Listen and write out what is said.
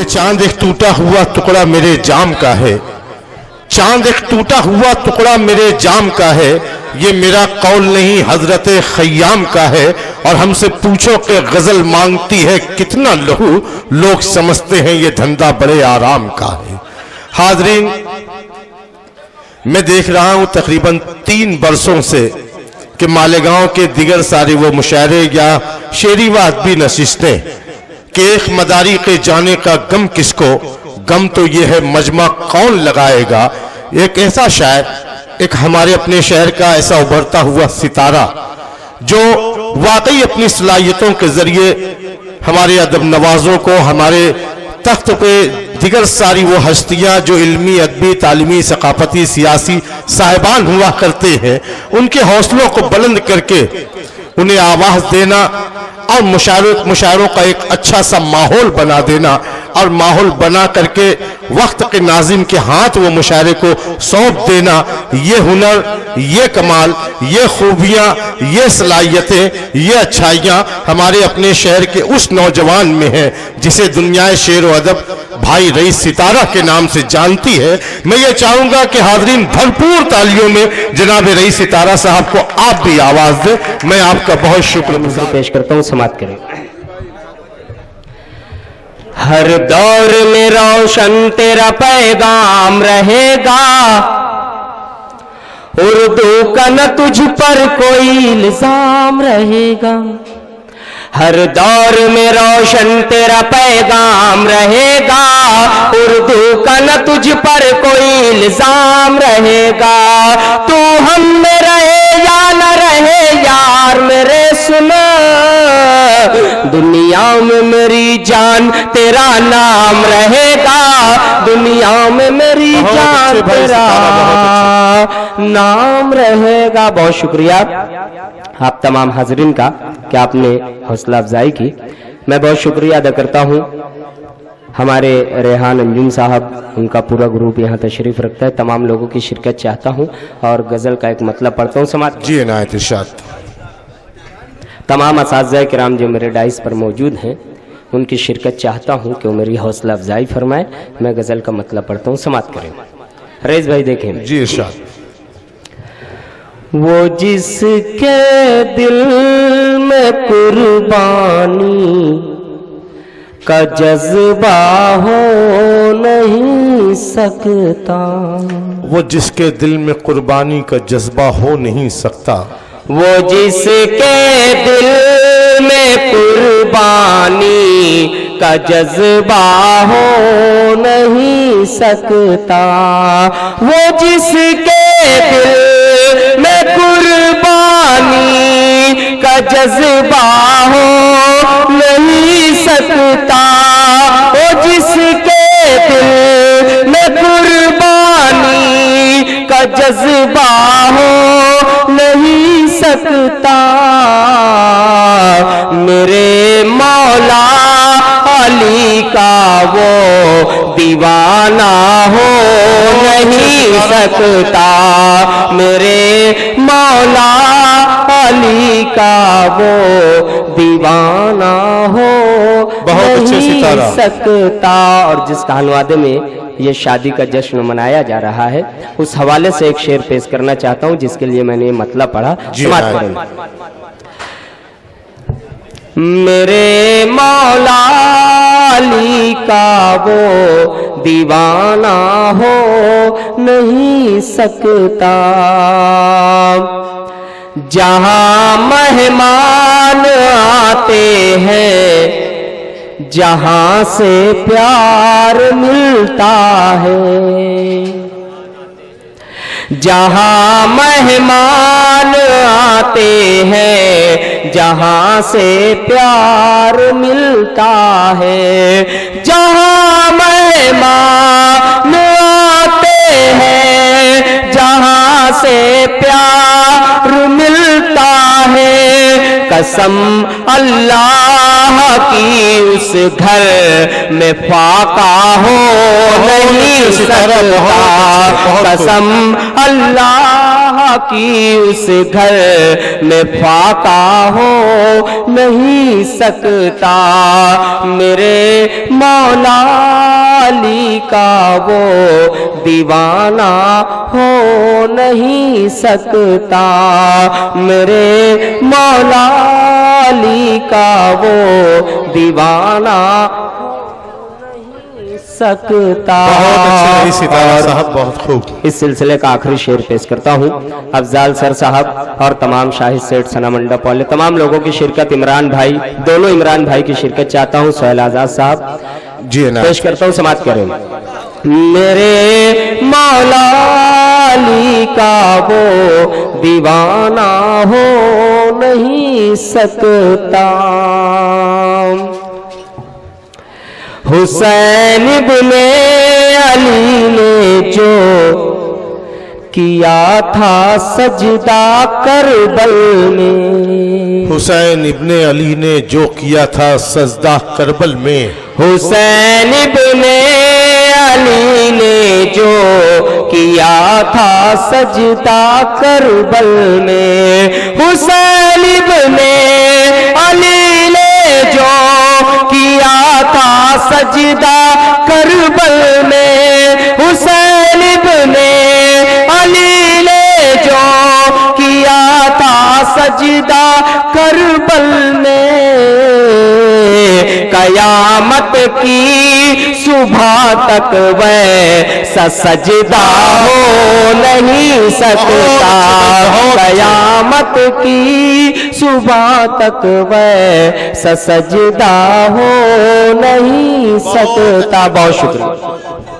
चांद एक टूटा हुआ टुकड़ा मेरे जाम का है, चांद एक टूटा हुआ टुकड़ा मेरे जाम का है, ये मेरा कौल नहीं हजरत खय्याम का है। और हमसे पूछो कि गजल मांगती है कितना लहू, लोग समझते हैं ये धंधा बड़े आराम का है। हाजरीन, मैं देख रहा हूं तकरीबन 3 बरसों से कि मालेगांव के दिगर सारे वो मुशायरे या शेरी व अदबी नशिस्तें कि एक मदारी के जाने का गम किसको, गम तो ये है मजमा कौन लगाएगा। एक ऐसा शायर, एक हमारे अपने शहर का ऐसा उभरता हुआ सितारा जो वाकई अपनी सलाहियतों के जरिए हमारे अदब नवाजों को, हमारे तख्त पे दिगर सारी वो हस्तियां जो इल्मी, अदबी, तालीमी, सकाफती, सियासी साहिबान हुआ करते हैं, उनके हौसलों को बुलंद करके उन्हें आवाज देना और मुशायरों का एक अच्छा सा माहौल बना देना और माहौल बना करके वक्त के नाजिम के हाथ वो मुशायरे को सौंप देना, ये हुनर, ये कमाल, ये खूबियां, ये सलाहियतें, ये अच्छाइयां हमारे अपने शहर के उस नौजवान में है जिसे दुनिया शेर व अदब भाई रईस सितारा के नाम से जानती है। मैं ये चाहूंगा कि हाजरीन भरपूर तालियों में जनाब रईस सितारा साहब को आप भी आवाज दें। मैं आपका बहुत शुक्रिया पेश करता हूं, समाप्त करें। हर दौर में रोशन तेरा पैगाम रहेगा, उर्दू का न तुझ पर कोई इल्जाम रहेगा। हर दौर में रोशन तेरा पैगाम रहेगा, उर्दू का न तुझ पर कोई इल्जाम रहेगा। तू हम में रहे या न रहे यार मेरे सुना, दुनिया में मेरी जान तेरा नाम रहेगा, दुनिया में मेरी जान तेरा नाम रहेगा। बहुत शुक्रिया आप तमाम हाजरीन का कि आपने हौसला अफजाई की। मैं बहुत शुक्रिया अदा करता हूँ हमारे रेहान अंजुम साहब, उनका पूरा ग्रुप यहाँ तशरीफ रखता है। तमाम लोगों की शिरकत चाहता हूँ और गज़ल का एक मतलब पढ़ता हूँ। समाज जी इनायत इरशाद। तमाम असातिज़ा किराम जो मेरे डाइस पर मौजूद हैं उनकी शिरकत चाहता हूँ कि वो मेरी हौसला अफजाई फरमाए। मैं गज़ल का मतलब पढ़ता हूँ, समाप्त करें। रईस भाई देखें। जी इरशाद। वो जिसके दिल में कुर्बानी का जज्बा हो नहीं सकता, वो जिसके दिल में कुर्बानी का जज्बा हो नहीं सकता, वो जिसके दिल में कुर्बानी का जज्बा हो नहीं सकता, वो जिसके दिल में कुर्बानी का जज्बा हो नहीं सकता, वो जिसके दिल में कुर्बानी का जज्बा हो नहीं सकता, मेरे मौला अली का वो दीवाना हो नहीं सकता, मेरे मौला अली का वो दीवाना हो नहीं सकता। और जिस कहनवादे में ये शादी का जश्न मनाया जा रहा है उस हवाले से एक शेर पेश करना चाहता हूँ जिसके लिए मैंने मतलब पढ़ा। समाप्त करें। मेरे मौला अली का वो दीवाना हो नहीं सकता, जहां मेहमान आते हैं जहां से प्यार मिलता है, जहां मेहमान आते हैं जहां से प्यार मिलता है, जहां मेहमान आते हैं जहां से प्यार मिलता है, कसम अल्लाह की उस घर में फाका हो नहीं सकता, कसम अल्लाह کی اس گھر میں فاقہ ہو نہیں سکتا میرے مولا علی کا وہ دیوانہ ہو نہیں سکتا میرے مولا علی کا وہ دیوانہ سکتا. بہت اچھے رہی ستارہ صاحب، بہت خوب. اس سلسلے کا آخری شعر پیش کرتا ہوں. افضال سر صاحب اور تمام شاہد سیٹھ ثنا منڈپ والے تمام لوگوں کی شرکت، عمران بھائی، دونوں عمران بھائی کی شرکت چاہتا ہوں. سہیل آزاد صاحب جی پیش کرتا ہوں، سماعت کریں. میرے مولا علی کا وہ دیوانہ ہو نہیں سکتا حسین ابن علی نے جو کیا تھا سجدہ کربل میں حسین ابن علی نے جو کیا تھا سجدہ کربل میں حسین ابن علی نے جو کیا تھا سجدہ کربل میں حسین ابن علی نے جو کیا تھا سجدہ کربل میں حسین ابن علی نے جو کیا تھا سجدہ کربل میں قیامت کی صبح تک ویسا سجدہ ہو نہیں سکتا قیامت کی صبح تک ویسا سجدہ ہو نہیں سکتا. بہت شکریہ.